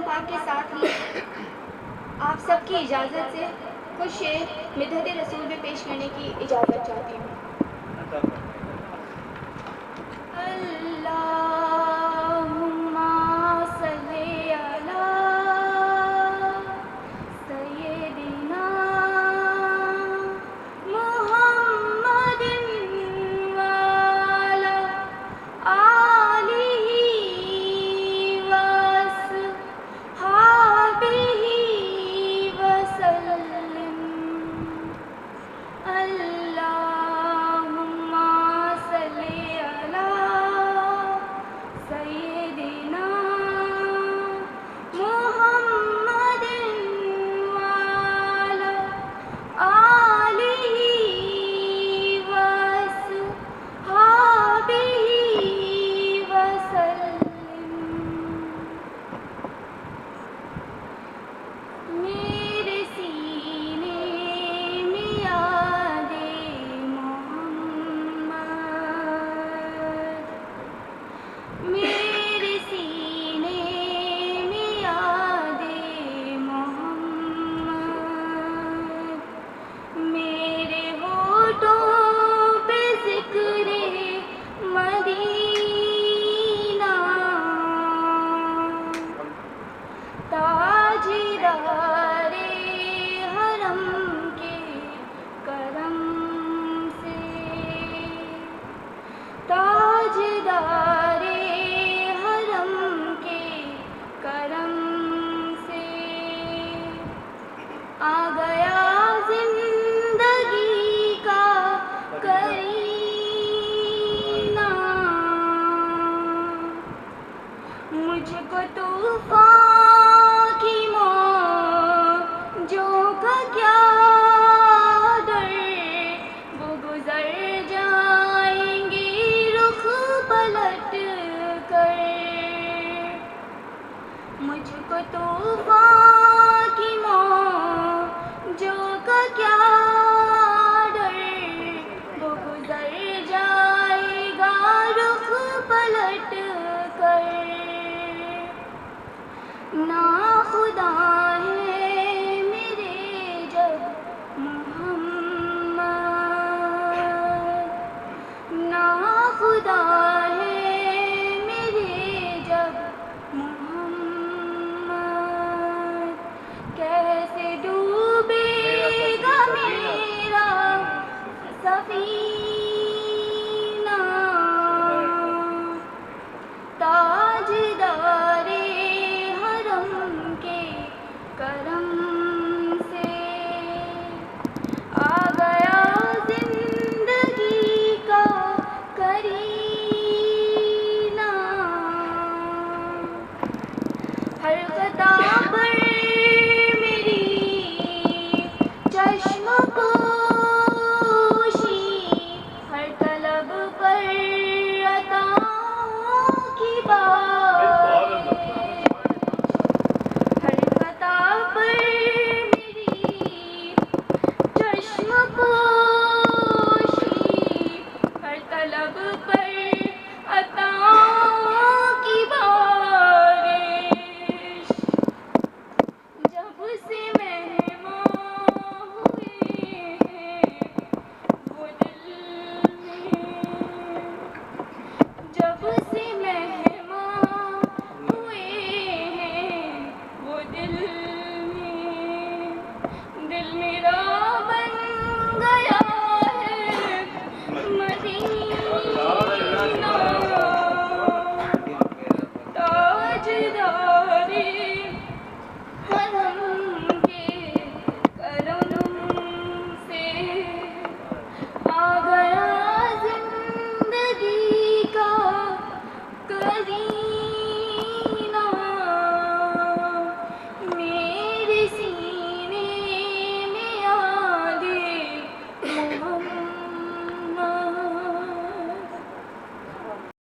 پاک کے ساتھ ہی آپ سب کی اجازت سے کچھ شعر مدحت رسول میں پیش کرنے کی اجازت چاہتی ہوں۔ اللہم صلی علی سیدنا محمد وعلی آلہ وصحبہ وسلم۔ اللہم صلی علی سیدنا محمد وعلی آلہ وصحبہ وسلم۔ میرے سینے میں یاد محمد، میرے سینے میں یاد محمد، میرے ہونٹوں پہ ذکر مدینہ، تاجدار حرم کے کرم سے، تاجدار حرم کے کرم سے آ گیا زندگی کا کرینہ، مجھ کو طوفان کی موجوں کا کیا ڈر، وہ گزر جائیں گے رخ پلٹ کر، مجھ کو طوفان کی موجوں کا کیا ڈر، وہ گزر جائے گا رخ پلٹ کر۔ نا خدا ہے میرے جب محمد، نا خدا ہے میرے جب محمد، کیسے ڈوبے گا میرا سفینہ، تاجدار حرم کے کرم سے آ گیا زندگی کا کرینہ، ہر خطا پر میری چشم پوشی، ہر طلب پر عطاؤں کی بارش، ہر خطا پر میری چشم پوشی، ہر طلب پر عطاؤں کی بارش، جب سے مہمان ہوئے ہیں وہ دل میں، جب سے مہمان ہوئے ہیں وہ دل میں، دل میرا بن گیا ہے مدینہ،